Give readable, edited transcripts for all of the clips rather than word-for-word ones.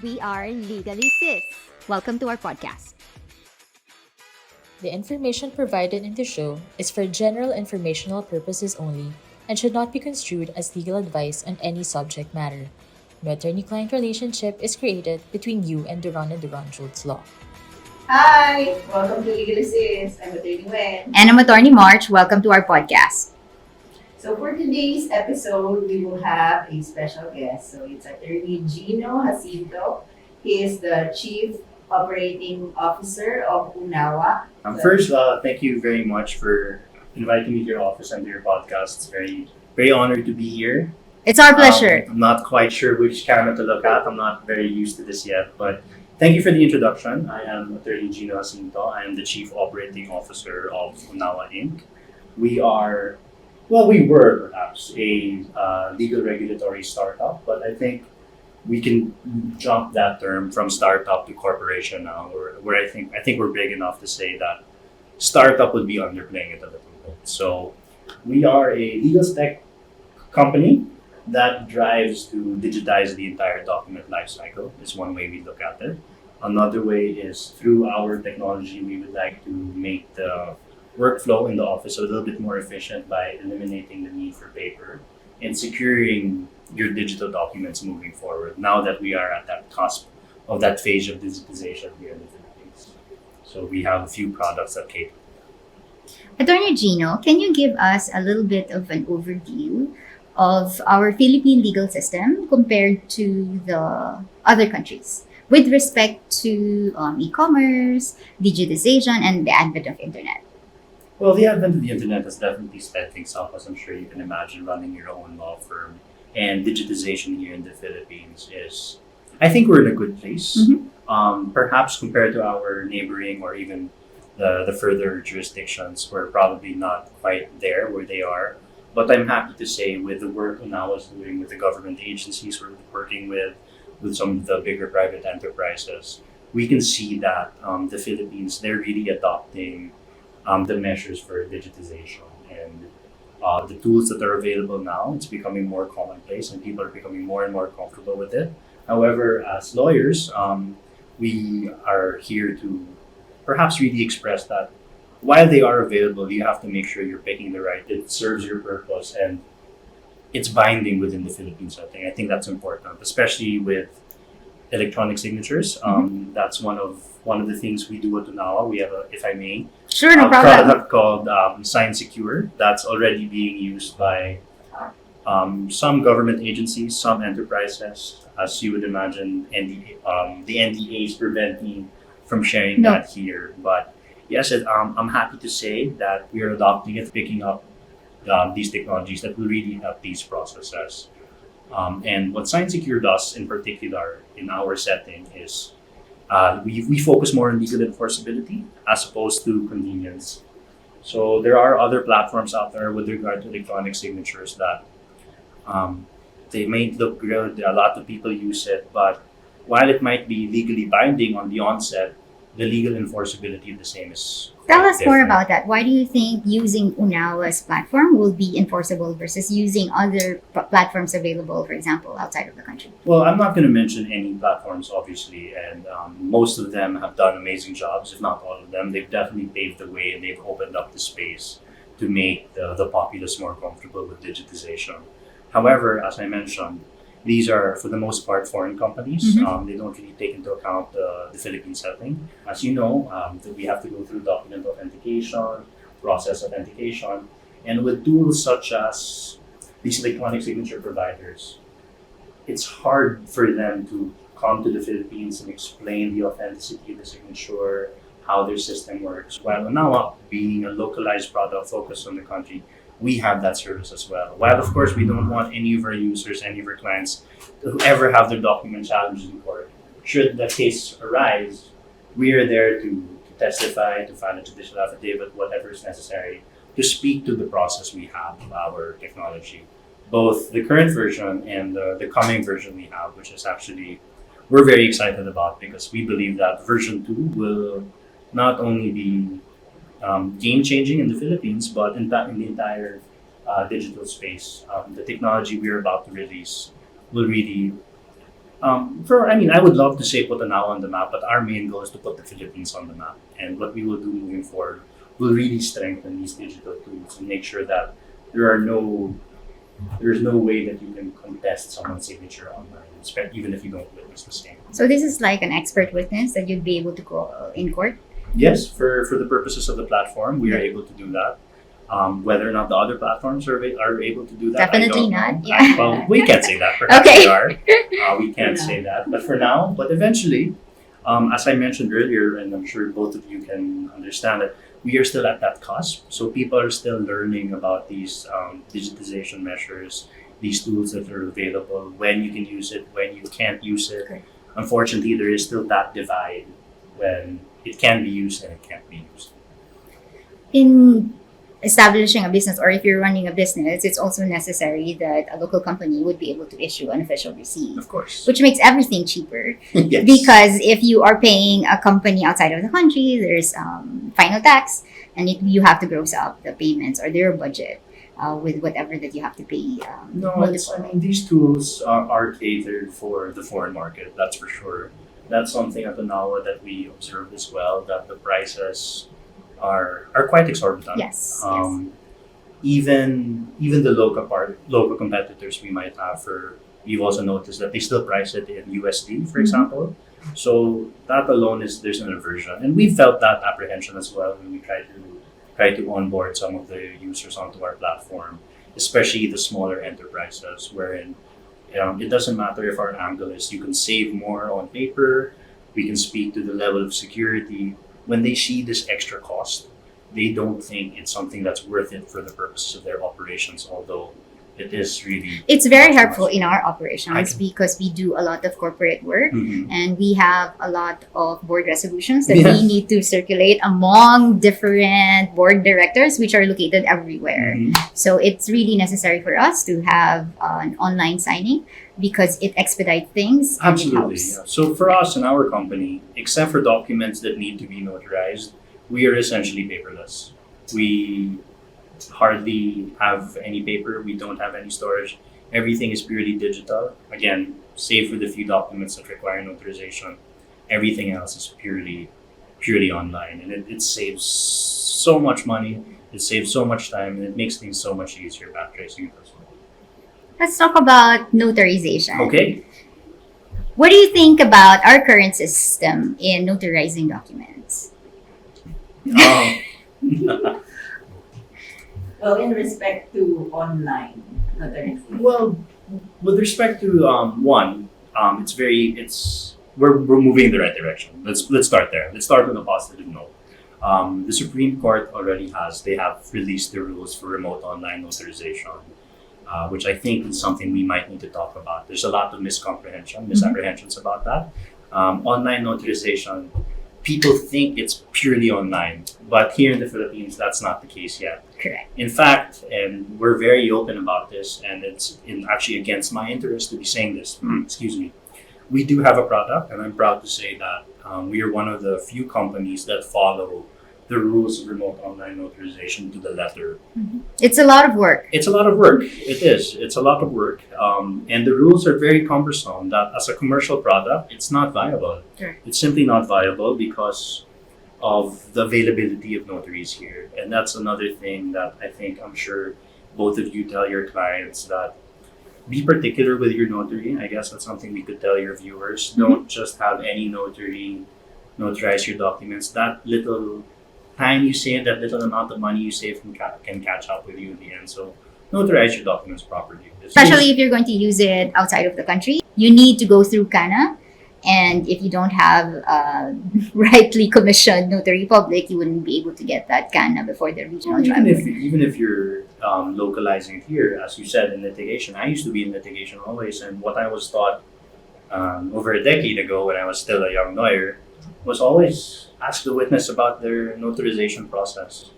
we are Legally Sis. Welcome to our podcast. The information provided in the show is for general informational purposes only and should not be construed as legal advice on any subject matter. No attorney-client relationship is created between you and Duran and Duran Schultz Law. Hi! Welcome to Legal Assist. I'm Atty. Wen. And I'm Attorney March. Welcome to our podcast. So for today's episode, we will have a special guest. So it's Attorney Gino Jacinto. He is the Chief Operating Officer of UNAWA. First, thank you very much for inviting me to your office and to your podcast. It's very honored to be here. It's our pleasure. I'm not quite sure which camera to look at. I'm not very used to this yet, but thank you for the introduction. I am Attorney Gino Jacinto. I am the Chief Operating Officer of UNAWA Inc. We were perhaps a legal regulatory startup, but I think we can jump that term from startup to corporation now, where I think we're big enough to say that startup would be underplaying it a little bit. So we are a legal tech company that drives to digitize the entire document lifecycle. Is one way we look at it. Another way is through our technology, we would like to make the workflow in the office a little bit more efficient by eliminating the need for paper and securing your digital documents moving forward now that we are at that cusp of that phase of digitization here in the Philippines. So we have a few products that cater. Attorney Gino, can you give us a little bit of an overview of our Philippine legal system compared to the other countries with respect to e-commerce, digitization, and the advent of internet? Well, the advent of the internet has definitely sped things up, as I'm sure you can imagine, running your own law firm. And digitization here in the Philippines I think we're in a good place. Perhaps compared to our neighboring or even the further jurisdictions, we're probably not quite there where they are. But I'm happy to say with the work UNAWA is doing with the government agencies we're working with some of the bigger private enterprises, we can see that the Philippines, they're really adopting the measures for digitization. And the tools that are available now, it's becoming more commonplace and people are becoming more and more comfortable with it. However, as lawyers, we are here to perhaps really express that while they are available, you have to make sure you're picking the right, it serves your purpose and it's binding within the Philippine setting. I think that's important, especially with electronic signatures. That's one of the things we do at UNAWA. We have if I may, Sure, no a problem. product called Sign Secure that's already being used by some government agencies, some enterprises. As you would imagine, the NDAs prevent me from sharing No. that here. But yes, I'm happy to say that we are adopting it, picking up these technologies that will really help these processes. And what Sign Secure does in particular in our setting is we focus more on legal enforceability as opposed to convenience. So there are other platforms out there with regard to electronic signatures that they may look good. A lot of people use it, but while it might be legally binding on the onset, the legal enforceability of the same is Tell quite us more different. about that. Why do you think using UNAWA's platform will be enforceable versus using other platforms available, for example, outside of the country? Well, I'm not going to mention any platforms, obviously, and most of them have done amazing jobs, if not all of them. They've definitely paved the way and they've opened up the space to make the populace more comfortable with digitization. However, as I mentioned, these are, for the most part, foreign companies. They don't really take into account the Philippine setting. As you know, we have to go through document authentication, process authentication, and with tools such as these electronic signature providers, it's hard for them to come to the Philippines and explain the authenticity of the signature, how their system works. While UNAWA, being a localized product focused on the country, we have that service as well. While of course we don't want any of our users, any of our clients to ever have their document challenged in court. Should the case arise, we are there to testify, to file a judicial affidavit, whatever is necessary, to speak to the process we have of our technology. Both the current version and the coming version we have, which is actually, we're very excited about because we believe that version 2 will not only be game changing in the Philippines, but in the entire digital space. The technology we're about to release will really I would love to say put UNAWA on the map, but our main goal is to put the Philippines on the map. And what we will do moving forward will really strengthen these digital tools and make sure that there are no there's no way that you can contest someone's signature online, even if you don't witness the same. So this is like an expert witness that you'd be able to go in court. Yes, for the purposes of the platform, we are able to do that. Whether or not the other platforms are able to do that, Definitely I don't not. know. Yeah. Well, we can't say that. Perhaps Okay. we are. We can't say that. But for now, but eventually, as I mentioned earlier, and I'm sure both of you can understand it, we are still at that cusp. So people are still learning about these digitization measures, these tools that are available, when you can use it, when you can't use it. Correct. Unfortunately, there is still that divide when it can be used and it can't be used. In establishing a business, or if you're running a business, it's also necessary that a local company would be able to issue an official receipt, Of course. which makes everything cheaper. Yes. Because if you are paying a company outside of the country, there's final tax, and you have to gross up the payments or their budget with whatever that you have to pay. These tools are catered for the foreign market, that's for sure. That's something at the NAWA that we observed as well, that the prices are quite exorbitant. Yes. Even the local competitors we might have you've also noticed that they still price it in USD, for example. So that alone there's an aversion, and we felt that apprehension as well when we try to onboard some of the users onto our platform, especially the smaller enterprises, wherein it doesn't matter if our angle is you can save more on paper, we can speak to the level of security. When they see this extra cost, they don't think it's something that's worth it for the purposes of their operations, although it is really. It's very helpful in our operations Okay. because we do a lot of corporate work, Mhm. and we have a lot of board resolutions that Yeah. we need to circulate among different board directors, which are located everywhere. Mhm. So it's really necessary for us to have an online signing because it expedites things. And it Absolutely. helps. Yeah. So for us in our company, except for documents that need to be notarized, we are essentially paperless. We hardly have any paper. We don't have any storage. Everything is purely digital. Again, save for the few documents that require notarization. Everything else is purely online, and it saves so much money. It saves so much time, and it makes things so much easier backtracing it as well. Let's talk about notarization. Okay. What do you think about our current system in notarizing documents? Well, in respect to online notarization. Well, with respect to we're moving in the right direction. Let's start there. Let's start with a positive note. The Supreme Court they have released the rules for remote online notarization, which I think is something we might need to talk about. There's a lot of misapprehensions about that. Online notarization, people think it's purely online, but here in the Philippines, that's not the case yet. Correct. In fact, and we're very open about this, and it's actually against my interest to be saying this. Excuse me. We do have a product, and I'm proud to say that we are one of the few companies that follow the rules of remote online notarization to the letter. It's a lot of work. It's a lot of work. It is. It's a lot of work. And the rules are very cumbersome that as a commercial product, it's not viable. Sure. It's simply not viable because of the availability of notaries here. And that's another thing that I'm sure both of you tell your clients, that be particular with your notary. I guess that's something we could tell your viewers. Don't just have any notary notarize your documents. That little time you save, that little amount of money you save can catch up with you in the end. So notarize your documents properly. Especially if you're going to use it outside of the country, you need to go through CANA. And if you don't have a rightly commissioned notary public, you wouldn't be able to get that CANA before the regional tribunal. Even if you're localizing it here, as you said, in litigation. I used to be in litigation always, and what I was taught over a decade ago when I was still a young lawyer was always ask the witness about their notarization process.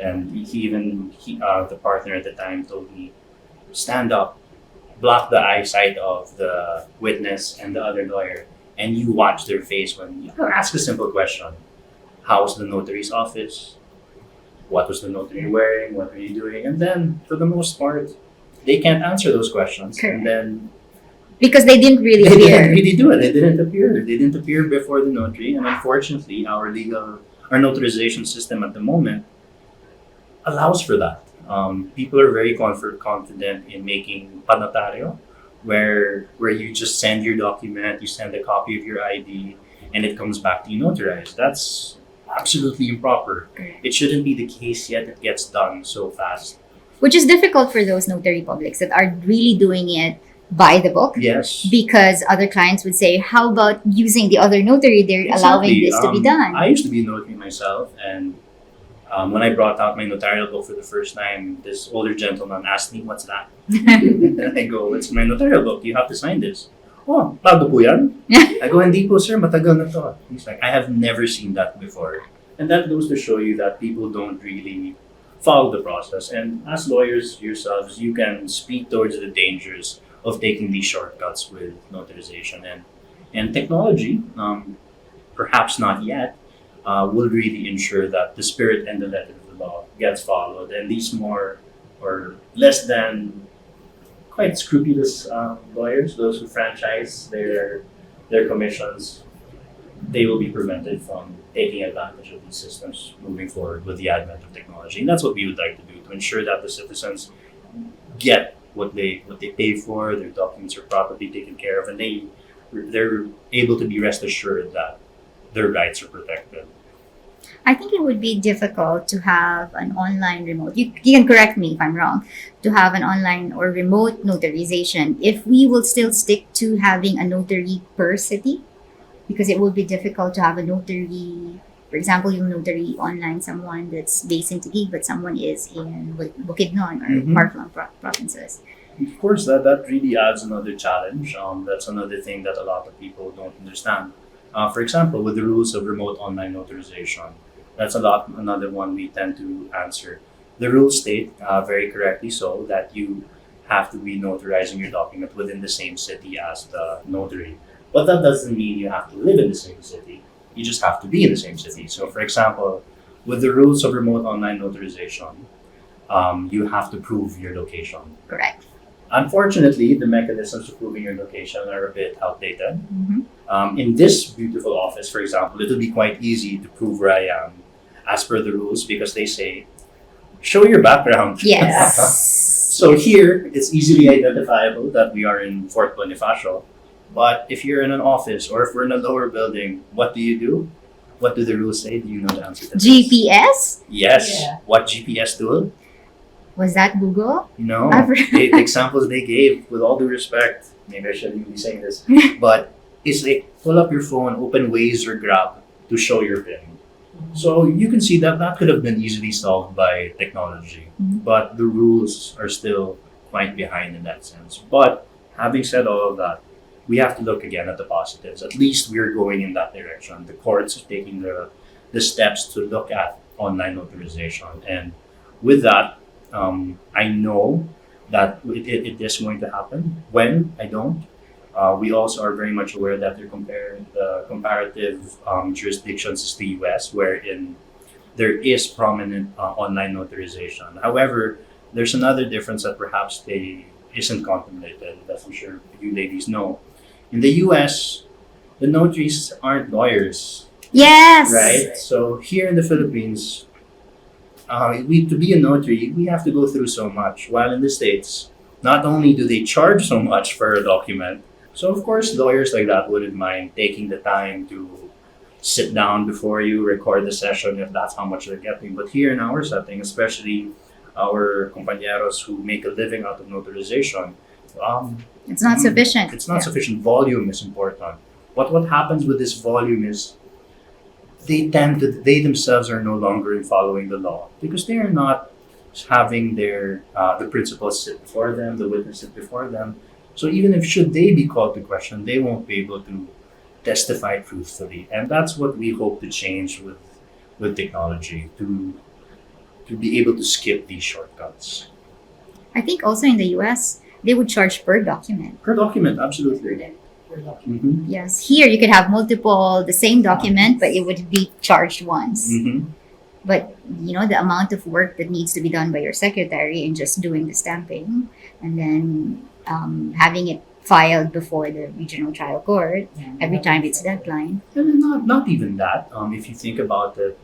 And the partner at the time told me, stand up, block the eyesight of the witness and the other lawyer, and you watch their face when you ask a simple question. How was the notary's office? What was the notary wearing? What were you doing? And then, for the most part, they can't answer those questions. Correct. And then Because they didn't really They didn't appear. really do it. They didn't appear. They didn't appear before the notary, and unfortunately, our notarization system at the moment allows for that. People are very confident in making panotario, where you just send your document, you send a copy of your ID, and it comes back to you notarized. That's absolutely improper. It shouldn't be the case, yet it gets done so fast. Which is difficult for those notary publics that are really doing it by the book. Yes. Because other clients would say, how about using the other notary? They're allowing this to be done. I used to be a notary myself, and when I brought out my notarial book for the first time, this older gentleman asked me, "What's that?" And I go, "It's my notarial book. You have to sign this." "Oh, bago po yan?" I go, "Hindi po, sir. Matagal na to." He's like, "I have never seen that before." And that goes to show you that people don't really follow the process. And as lawyers yourselves, you can speak towards the dangers of taking these shortcuts with notarization and technology. Perhaps not yet. Will really ensure that the spirit and the letter of the law gets followed, and these more or less than quite scrupulous lawyers, those who franchise their commissions, they will be prevented from taking advantage of these systems moving forward with the advent of technology. And that's what we would like to do, to ensure that the citizens get what they pay for, their documents are properly taken care of, and they're able to be rest assured that their rights are protected. I think it would be difficult to have an online remote. You can correct me if I'm wrong. To have an online or remote notarization if we will still stick to having a notary per city, because it would be difficult to have a notary. For example, yung notary online someone that's based in Taguig but someone is in Bukidnon or Mhm. far-flung provinces. Of course, that really adds another challenge. That's another thing that a lot of people don't understand. For example, with the rules of remote online notarization, that's another one we tend to answer. The rules state very correctly so that you have to be notarizing your document within the same city as the notary. But that doesn't mean you have to live in the same city. You just have to be in the same city. So, for example, with the rules of remote online notarization, you have to prove your location. Correct. Unfortunately, the mechanisms of proving your location are a bit outdated. In this beautiful office, for example, it'll be quite easy to prove where I am as per the rules because they say, show your background. Yes. So here, it's easily identifiable that we are in Fort Bonifacio. But if you're in an office or if we're in a lower building, what do? What do the rules say? Do you know the answer to this? GPS? Yes. Yeah. What GPS tool? Was that Google? No. I forgot. The examples they gave, with all due respect, maybe I shouldn't even be saying this, but it's like pull up your phone, open Waze or Grab to show your PIN. So you can see that could have been easily solved by technology, Mhm. but the rules are still quite behind in that sense. But having said all of that, we have to look again at the positives. At least we're going in that direction. The courts are taking the steps to look at online notarization, and with that, I know that it is going to happen. When I don't, we also are very much aware that the comparative jurisdictions is the U.S., wherein there is prominent online notarization. However, there's another difference that perhaps they isn't contemplated, that I'm sure you ladies know. In the U.S., the notaries aren't lawyers, Yes. right? So here in the Philippines, to be a notary, we have to go through so much. While in the States, not only do they charge so much for a document, so of course lawyers like that wouldn't mind taking the time to sit down before you, record the session if that's how much they're getting. But here in our setting, especially our compañeros who make a living out of notarization, It's not sufficient. it's not sufficient. Volume is important. What happens with this volume is they themselves are no longer in following the law because they are not having the principals sit before them, the witness sit before them. So even if should they be called to question, they won't be able to testify truthfully, and that's what we hope to change with technology to be able to skip these shortcuts. I think also in the US, they would charge per document. Per document, absolutely. Mm-hmm. Yes. Here, you could have the same document, but it would be charged once. Mm-hmm. But, the amount of work that needs to be done by your secretary and just doing the stamping and then having it filed before the regional trial court every time it's deadline. And not even that. If you think about it,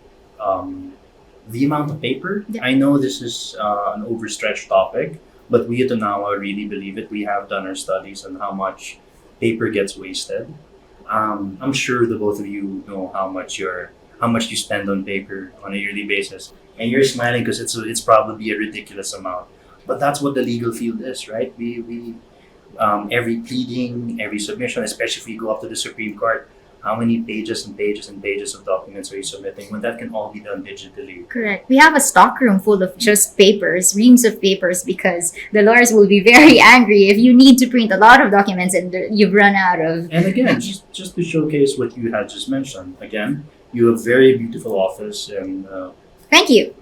the amount of paper. Yeah. I know this is an overstretched topic, but we at UNAWA really believe it. We have done our studies on how much paper gets wasted. I'm sure the both of you know how much you spend on paper on a yearly basis, and you're smiling because it's probably a ridiculous amount. But that's what the legal field is, right? We every pleading, every submission, especially if you go up to the Supreme Court, how many pages and pages and pages of documents are you submitting when that can all be done digitally? Correct. We have a stockroom full of just papers, reams of papers, because the lawyers will be very angry if you need to print a lot of documents and you've run out of. And again, just to showcase what you had just mentioned, again, you have a very beautiful office and Thank you.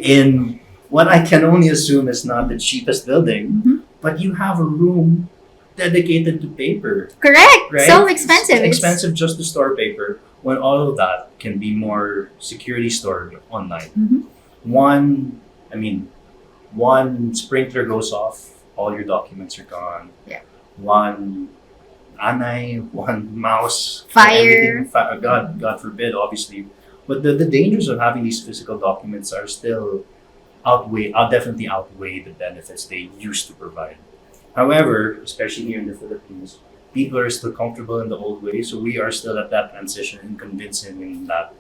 in what I can only assume is not the cheapest building, Mhm. but you have a room dedicated to paper, Correct. right? So expensive. It's It's- expensive just to store paper when all of that can be more securely stored online. Mhm. One, I mean, one sprinkler goes off, all your documents are gone. Yeah. One anay, one mouse, Fire. everything, God forbid, obviously. But the dangers of having these physical documents are still definitely outweigh the benefits they used to provide. However, especially here in the Philippines, people are still comfortable in the old way, so we are still at that transition in convincing them that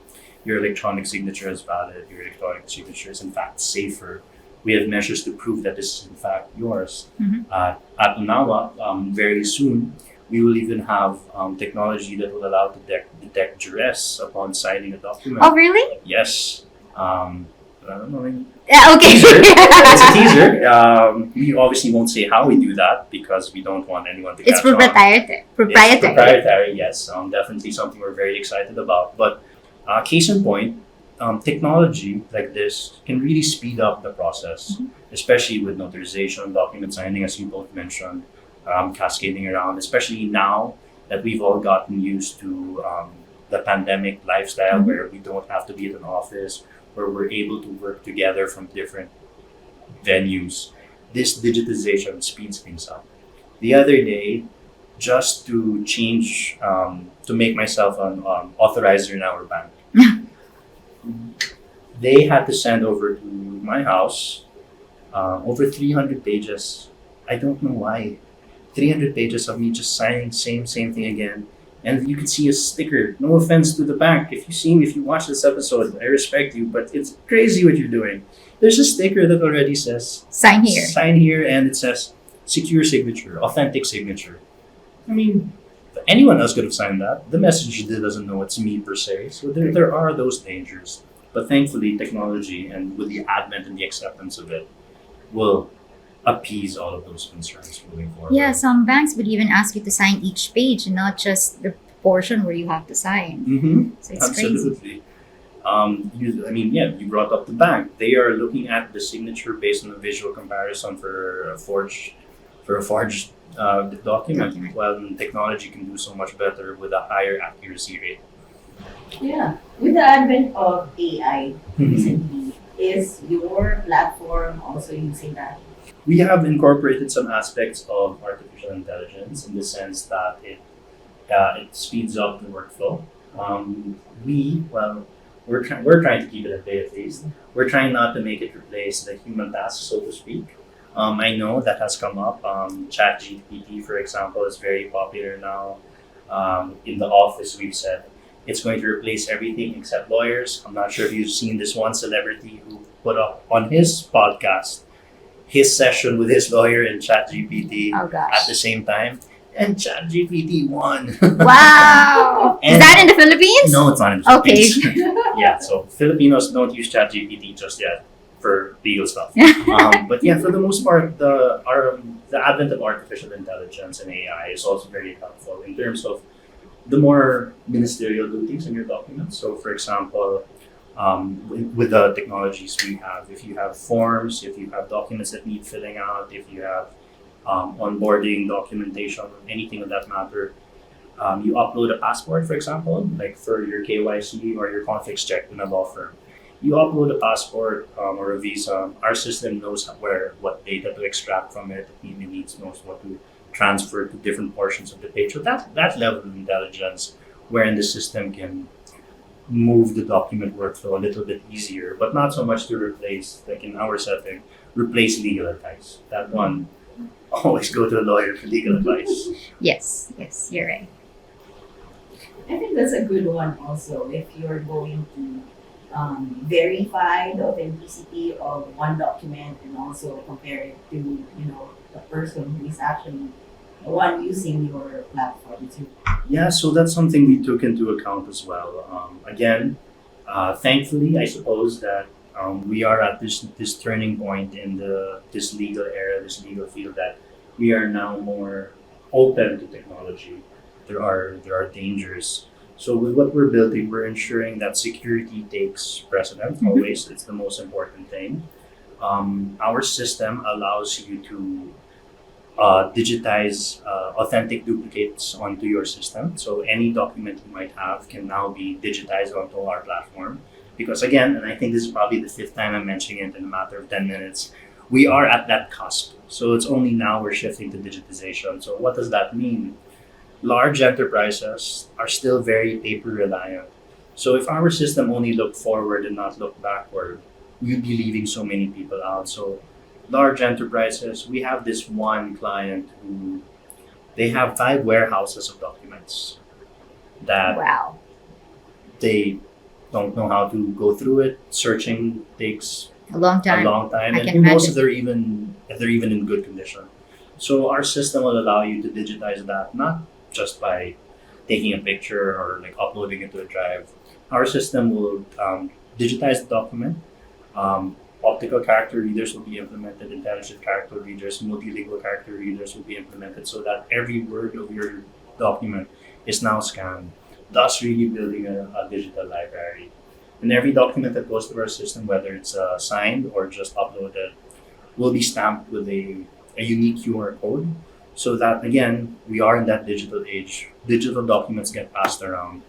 your electronic signature is valid, your electronic signature is in fact safer. We have measures to prove that this is in fact yours. Mhm. At UNAWA, very soon, we will even have technology that will allow to detect duress upon signing a document. Oh, really? Yes. I don't know. Okay. It's a teaser. We obviously won't say how we do that because we don't want anyone to It's catch on. proprietary. It's proprietary, yes. Definitely something we're very excited about. But case in point, technology like this can really speed up the process, especially with notarization, document signing, as you both mentioned, cascading around, especially now that we've all gotten used to the pandemic lifestyle where we don't have to be at an office, where we're able to work together from different venues. This digitization speeds things up. The other day, just to change, to make myself an authorizer in our bank, they had to send over to my house over 300 pages. I don't know why. 300 pages of me just signing same thing again. And you can see a sticker. No offense to the bank. If you watch this episode, I respect you, but it's crazy what you're doing. There's a sticker that already says Sign here. sign here, and it says secure signature, authentic signature. I mean, anyone else could have signed that. The messenger doesn't know it's me per se. So there are those dangers. But thankfully, technology and with the advent and the acceptance of it will appease all of those concerns moving forward. Yeah, some banks would even ask you to sign each page and not just the portion where you have to sign. Mm-hmm. So it's crazy. Absolutely. You brought up the bank. They are looking at the signature based on a visual comparison for a forged document, while technology can do so much better with a higher accuracy rate. Yeah. With the advent of AI recently, is your platform also using that? We have incorporated some aspects of artificial intelligence in the sense that it speeds up the workflow. We're trying to keep it at bay at least. We're trying not to make it replace the human task, so to speak. I know that has come up. ChatGPT, for example, is very popular now. In the office, we've said it's going to replace everything except lawyers. I'm not sure if you've seen this one celebrity who put up on his podcast his session with his lawyer and ChatGPT Oh at gosh. the same time, and ChatGPT won. Wow. Is And- that in the Philippines? No, it's not in the Okay. Philippines. Yeah, so Filipinos don't use ChatGPT just yet for legal stuff. But yeah, for the most part, the advent of artificial intelligence and AI is also very helpful in terms of the more ministerial duties in your documents. So, for example, with the technologies we have, if you have forms, if you have documents that need filling out, if you have onboarding documentation, anything of that matter, you upload a passport, for example, like for your KYC or your conflicts check in a law firm. You upload a passport or a visa. Our system knows what data to extract from it. It knows what to transferred to different portions of the page. So that level of intelligence wherein the system can move the document workflow a little bit easier, but not so much to replace, like in our setting, replace legal advice. That one, always go to a lawyer for legal advice. Yes, you're right. I think that's a good one also if you're going to verify the authenticity of one document and also compare it to the person who is actually the one using your platform too. Yeah, so that's something we took into account as well. Again, thankfully, I suppose that we are at this turning point in this legal era, this legal field, that we are now more open to technology. There are dangers. So with what we're building, we're ensuring that security takes precedent. Always, it's the most important thing. Our system allows you to digitize authentic duplicates onto your system. So any document you might have can now be digitized onto our platform. Because again, and I think this is probably the fifth time I'm mentioning it in a matter of 10 minutes, we are at that cusp. So it's only now we're shifting to digitization. So what does that mean? Large enterprises are still very paper reliant. So if our system only looked forward and not look backward, we'd be leaving so many people out. So large enterprises, we have this one client who they have 5 warehouses of documents that Wow. they don't know how to go through it. Searching takes A long a time. long time, I and can who knows imagine. if they're even in good condition. So our system will allow you to digitize that, not just by taking a picture or like uploading it to a drive. Our system will digitize the document. Optical character readers will be implemented. Intelligent character readers, multilingual character readers will be implemented, so that every word of your document is now scanned, thus really building a digital library. And every document that goes through our system, whether it's signed or just uploaded, will be stamped with a unique QR code, so that again, we are in that digital age. Digital documents get passed around,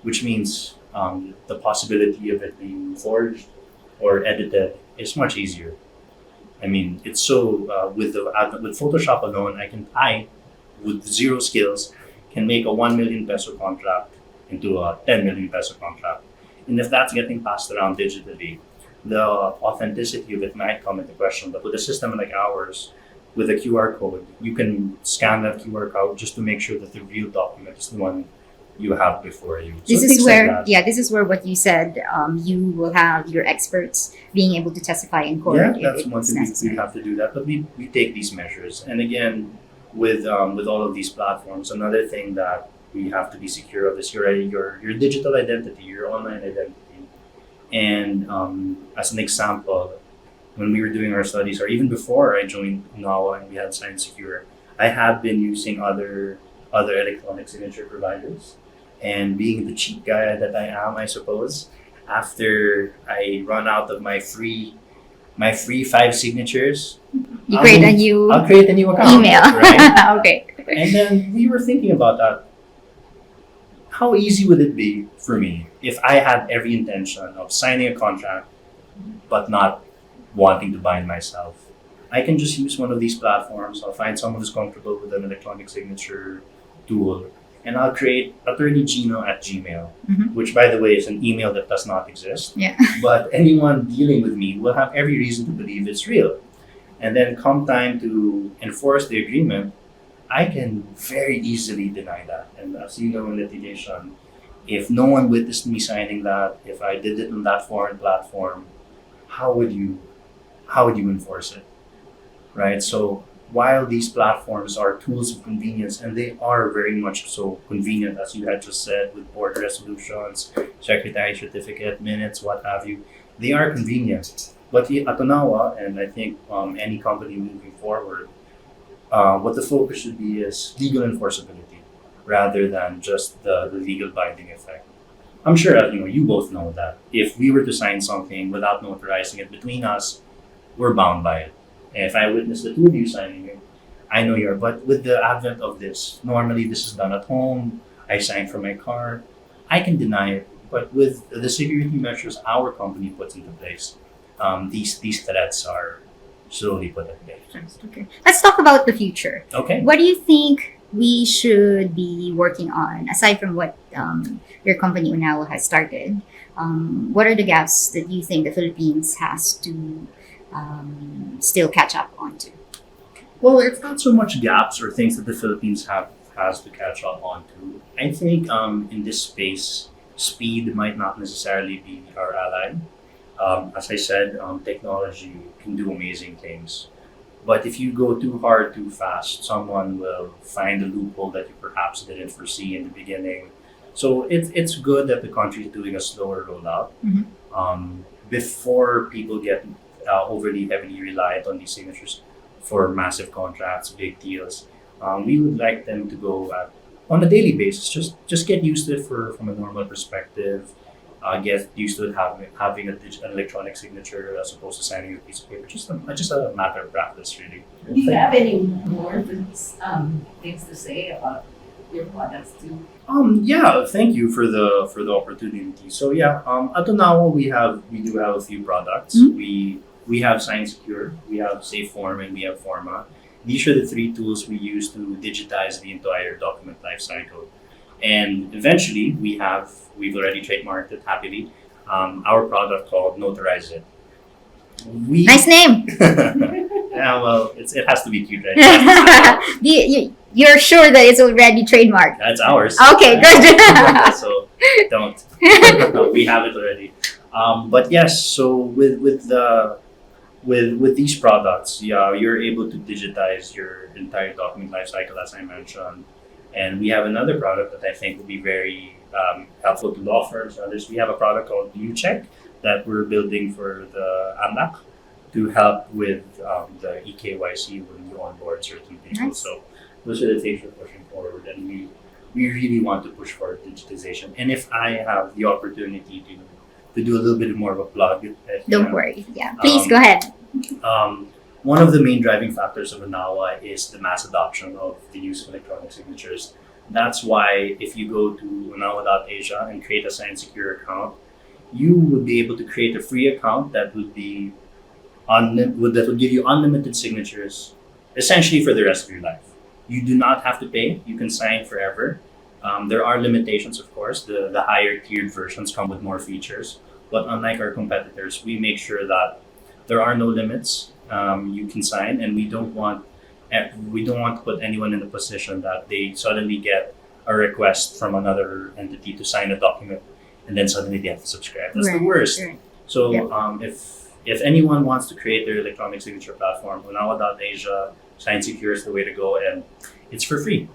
which means the possibility of it being forged or edited is much easier. I mean, it's so with Photoshop alone, I with zero skills can make a 1 million peso contract into a 10 million peso contract, and if that's getting passed around digitally, the authenticity of it might come into question. But with a system like ours, with a QR code, you can scan that QR code just to make sure that the real document is the one you have before you. This So is things like where, that. yeah, this is where what you said, you will have your experts being able to testify in court Yeah, if that's it's one thing we necessary. have to do that. But we take these measures, and again, with all of these platforms, another thing that we have to be secure of is your digital identity, your online identity. And as an example, when we were doing our studies, or even before I joined UNAWA and we had Sign Secure, I had been using other electronic signature providers, and being the cheap guy that I am, I suppose, after I run out of my free 5 signatures, You create a I'll new create a new account. email. Right? Okay. And then we were thinking about that. How easy would it be for me if I had every intention of signing a contract but not wanting to bind myself? I can just use one of these platforms. I'll find someone who's comfortable with an electronic signature tool, and I'll create attorneygino@gmail, Mhm. which, by the way, is an email that does not exist. Yeah. But anyone dealing with me will have every reason to believe it's real. And then come time to enforce the agreement, I can very easily deny that. And as you know in litigation, if no one witnessed me signing that, if I did it on that foreign platform, how would you enforce it? Right? So while these platforms are tools of convenience, and they are very much so convenient, as you had just said, with board resolutions, secretary certificate, minutes, what have you, they are convenient. But at UNAWA, and I think any company moving forward, what the focus should be is legal enforceability rather than just the legal binding effect. I'm sure you both know that if we were to sign something without notarizing it between us, we're bound by it. And if I witness the two of you signing it, I know you're. But with the advent of this, normally this is done at home. I sign from my car. I can deny it. But with the security measures our company puts into place, these threats are slowly put in place. Okay. Let's talk about the future. Okay. What do you think we should be working on aside from what your company UNAWA has started? What are the gaps that you think the Philippines has to still catch up onto? Well, it's not so much gaps or things that the Philippines has to catch up onto. I think in this space, speed might not necessarily be our ally. As I said, technology can do amazing things. But if you go too hard, too fast, someone will find a loophole that you perhaps didn't foresee in the beginning. So it's good that the country is doing a slower rollout Mhm. before people get overly heavily reliant on these signatures for massive contracts, big deals. We would like them to go on a daily basis. Just get used to it from a normal perspective. Get used to it having an electronic signature as opposed to signing a piece of paper. Just a matter of practice, really. Do you have any more things to say about your products too? Yeah, thank you for the opportunity. So yeah, at UNAWA we do have a few products. Mhm. We have Sign Secure, we have SafeForm, and we have Forma. These are the three tools we use to digitize the entire document lifecycle. And eventually, we've already trademarked it happily. Our product called Notarization. We Nice name. Yeah, well, it has to be cute, right? You're sure that it's already trademarked? That's ours. Okay, good. So don't. No, we have it already. But yes, so with these products, yeah, you're able to digitize your entire document lifecycle, as I mentioned. And we have another product that I think will be very helpful to law firms and others. We have a product called UCheck that we're building for the AMLAC to help with the EKYC when you onboard certain people. Nice. So those are the things we're pushing forward, and we really want to push for digitization. And if I have the opportunity to do a little bit more of a plug, Don't worry. Yeah, please Um, go ahead. One of the main driving factors of UNAWA is the mass adoption of the use of electronic signatures. That's why if you go to unawa.asia and create a Sign Secure account, you would be able to create a free account that would be that would give you unlimited signatures, essentially for the rest of your life. You do not have to pay. You can sign forever. There are limitations, of course. The higher tiered versions come with more features, but unlike our competitors, we make sure that there are no limits. You can sign, and we don't want to put anyone in the position that they suddenly get a request from another entity to sign a document, and then suddenly they have to subscribe. That's the worst. Right. So Yep. if anyone wants to create their electronic signature platform, unawa.asia, Sign Secure is the way to go, and it's for free.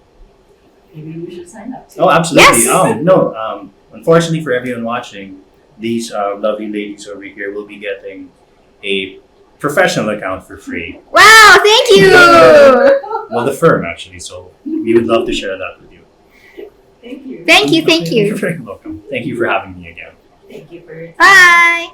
Maybe we should sign up too. Oh, absolutely. Yes. No. Unfortunately for everyone watching, these lovely ladies over here will be getting a professional account for free. Wow, thank you. Well, the firm actually. So we would love to share that with you. Thank you. Thank you. You're very welcome. Thank you for having me again. Thank you for Bye.